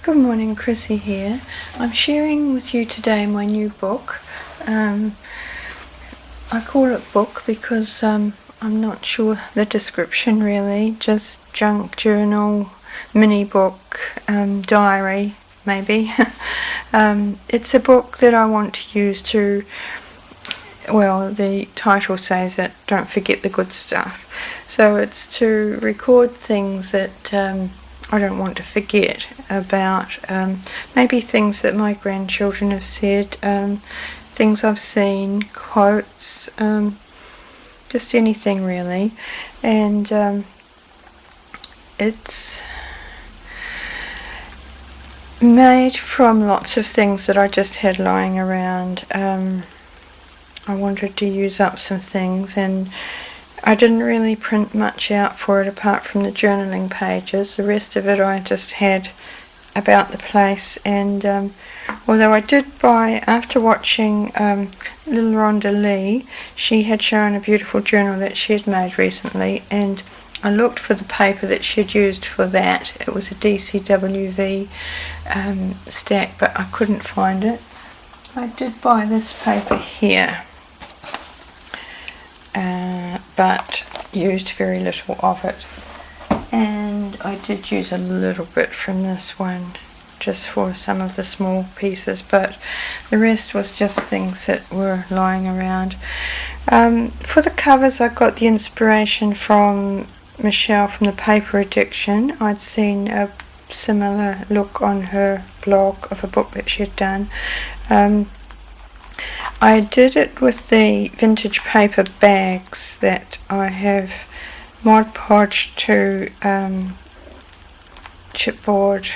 Good morning, Chrissie here. I'm sharing with you today my new book. I call it book because I'm not sure the description really, just junk journal, mini book, diary maybe. It's a book that I want to use to, well, the title says it, don't forget the good stuff. So it's to record things that I don't want to forget about, maybe things that my grandchildren have said, things I've seen, quotes, just anything really. And it's made from lots of things that I just had lying around. I wanted to use up some things, and I didn't really print much out for it apart from the journaling pages. The rest of it I just had about the place. And although I did buy, after watching Little Rhonda Lee, she had shown a beautiful journal that she had made recently, and I looked for the paper that she had used for that. It was a DCWV stack, but I couldn't find it. I did buy this paper here, but used very little of it. And I did use a little bit from this one just for some of the small pieces, but the rest was just things that were lying around. For the covers, I got the inspiration from Michelle from the Paper Addiction. I'd seen a similar look on her blog of a book that she had done. I did it with the vintage paper bags that I have Mod Podge to chipboard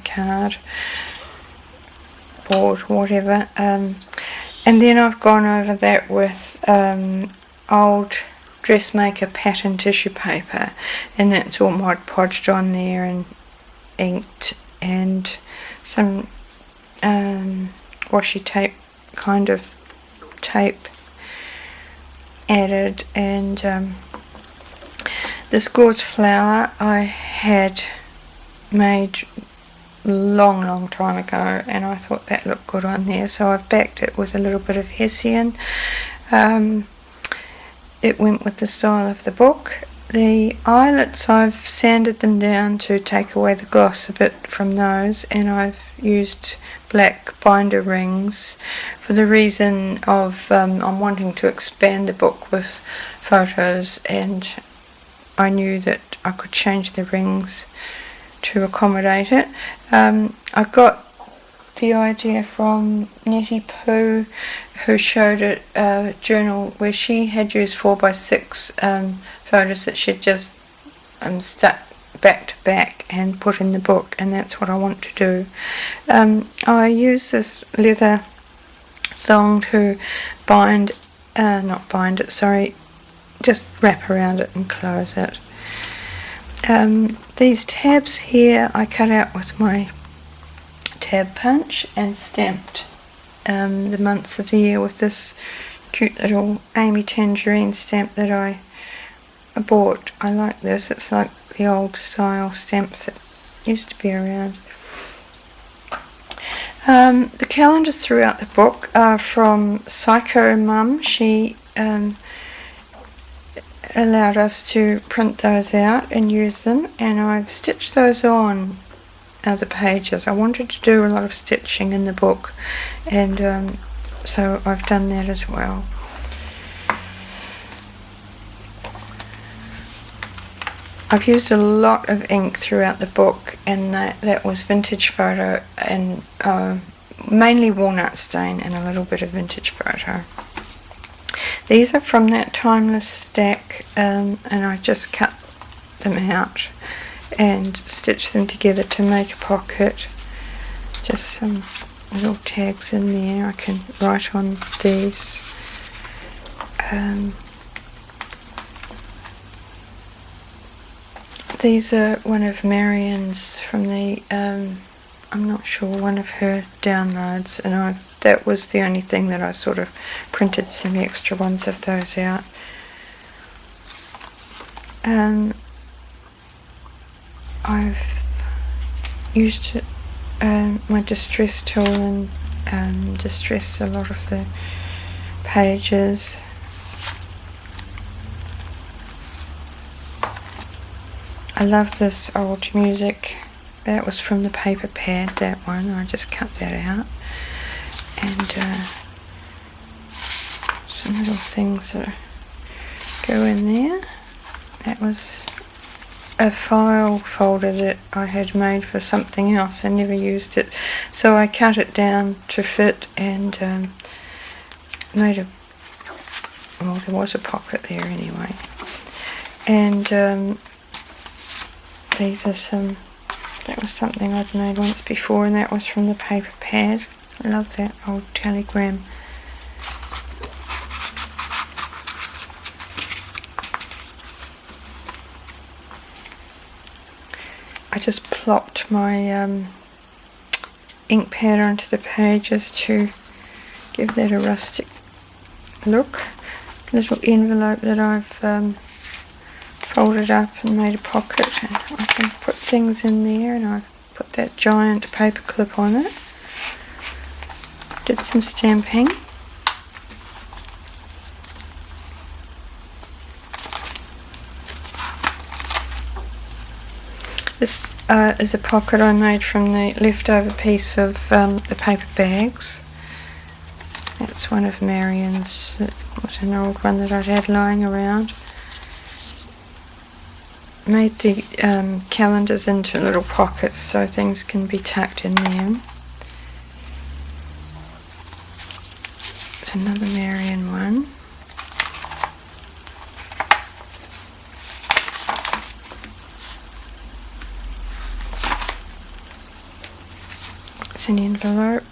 card board, whatever, and then I've gone over that with old dressmaker pattern tissue paper, and that's all Mod Podged on there and inked, and some washi tape kind of tape added. And this gauze flower I had made long time ago, and I thought that looked good on there, so I've backed it with a little bit of hessian. It went with the style of the book. The eyelets, I've sanded them down to take away the gloss a bit from those, and I've used black binder rings for the reason of I'm wanting to expand the book with photos, and I knew that I could change the rings to accommodate it. I got the idea from Nettie Pooh, who showed a journal where she had used 4x6 photos that she'd just stuck back to back and put in the book, and that's what I want to do. I use this leather thong to not bind it, sorry, just wrap around it and close it. These tabs here I cut out with my tab punch and stamped the months of the year with this cute little Amy Tangerine stamp that I bought. I like this, it's like the old style stamps that used to be around. The calendars throughout the book are from Psycho Mum. She allowed us to print those out and use them, and I've stitched those on the pages. I wanted to do a lot of stitching in the book, and so I've done that as well. I've used a lot of ink throughout the book, and that was vintage photo and mainly walnut stain and a little bit of vintage photo. These are from that timeless stack, and I just cut them out and stitched them together to make a pocket. Just some little tags in there. I can write on these. These are one of Marion's from the, I'm not sure, one of her downloads, and that was the only thing that I sort of printed some extra ones of those out. I've used my distress tool and distress a lot of the pages. I love this old music. That was from the paper pad, that one. I just cut that out. And some little things that go in there. That was a file folder that I had made for something else. I never used it, so I cut it down to fit and made a, well, there was a pocket there anyway. And these are some, that was something I'd made once before, and that was from the paper pad. I love that old telegram. I just plopped my ink pad onto the pages to give that a rustic look. Little envelope that I've folded up and made a pocket, and I can put things in there, and I've put that giant paper clip on it. Did some stamping. This is a pocket I made from the leftover piece of the paper bags. That's one of Marion's. It was an old one that I'd had lying around. Made the calendars into little pockets so things can be tucked in them. It's another Marion one. It's an envelope.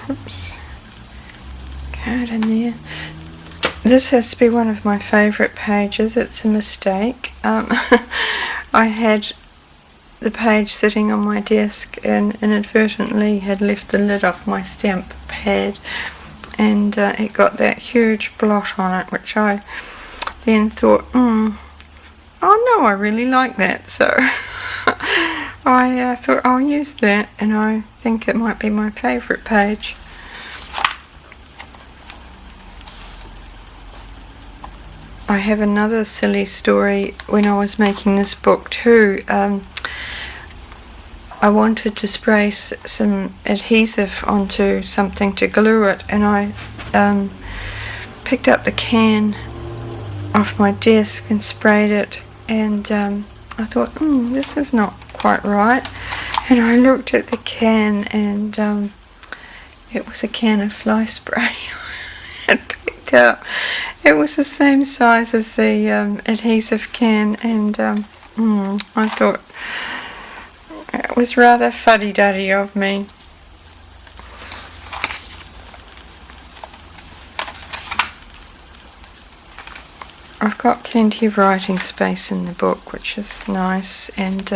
Oops. Card in there. This has to be one of my favourite pages. It's a mistake. I had the page sitting on my desk and inadvertently had left the lid off my stamp pad, and it got that huge blot on it, which I then thought, oh no, I really like that, so I thought I'll use that, and I think it might be my favourite page. I have another silly story. When I was making this book too, I wanted to spray some adhesive onto something to glue it, and I picked up the can off my desk and sprayed it, and I thought, this is not quite right, and I looked at the can, and it was a can of fly spray I had picked up. It was the same size as the adhesive can, and I thought it was rather fuddy-duddy of me. I've got plenty of writing space in the book, which is nice, and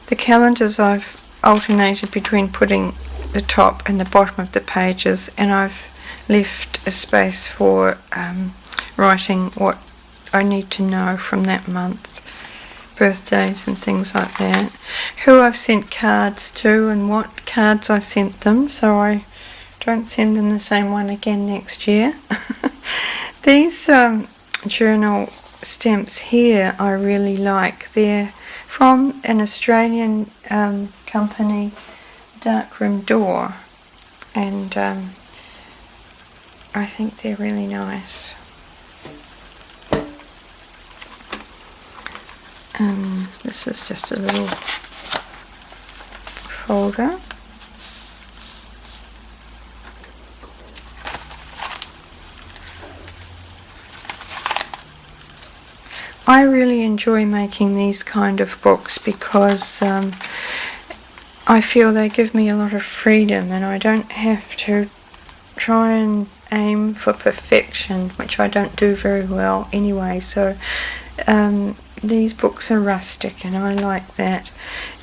the calendars I've alternated between putting the top and the bottom of the pages, and I've left a space for writing what I need to know from that month, birthdays and things like that, who I've sent cards to and what cards I sent them, so I don't send them the same one again next year. These journal stamps here I really like. They're from an Australian company, Darkroom Door, and I think they're really nice. This is just a little folder. I really enjoy making these kind of books because I feel they give me a lot of freedom, and I don't have to try and aim for perfection, which I don't do very well anyway, so these books are rustic and I like that.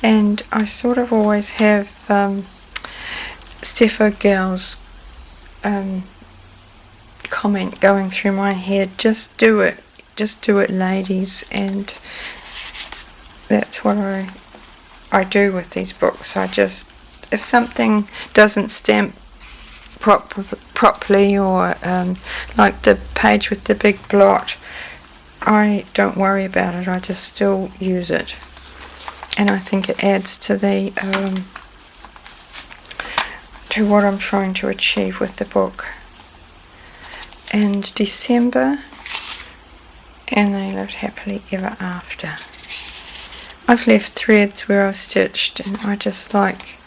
And I sort of always have Steph O'Gell's comment going through my head, just do it ladies, and that's what I do with these books. If something doesn't stamp properly, or like the page with the big blot, I don't worry about it, I just still use it, and I think it adds to the to what I'm trying to achieve with the book. And December, and they lived happily ever after. I've left threads where I've stitched, and I just like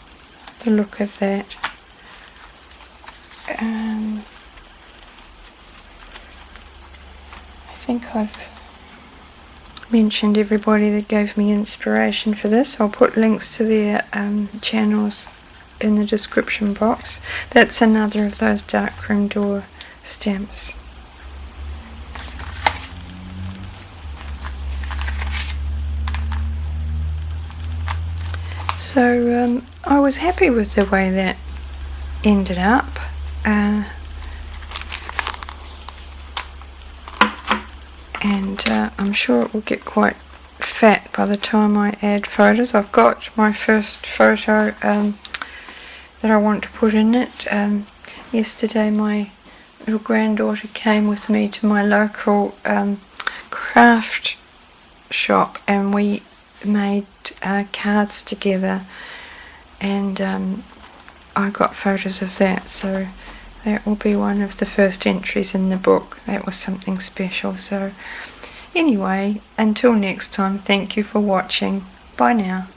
the look of that. I think I've mentioned everybody that gave me inspiration for this. I'll put links to their channels in the description box. That's another of those darkroom door stamps. So I was happy with the way that ended up. And I'm sure it will get quite fat by the time I add photos. I've got my first photo that I want to put in it. Yesterday my little granddaughter came with me to my local craft shop, and we made cards together, and I got photos of that, so that will be one of the first entries in the book. That was something special. So anyway, until next time, thank you for watching. Bye now.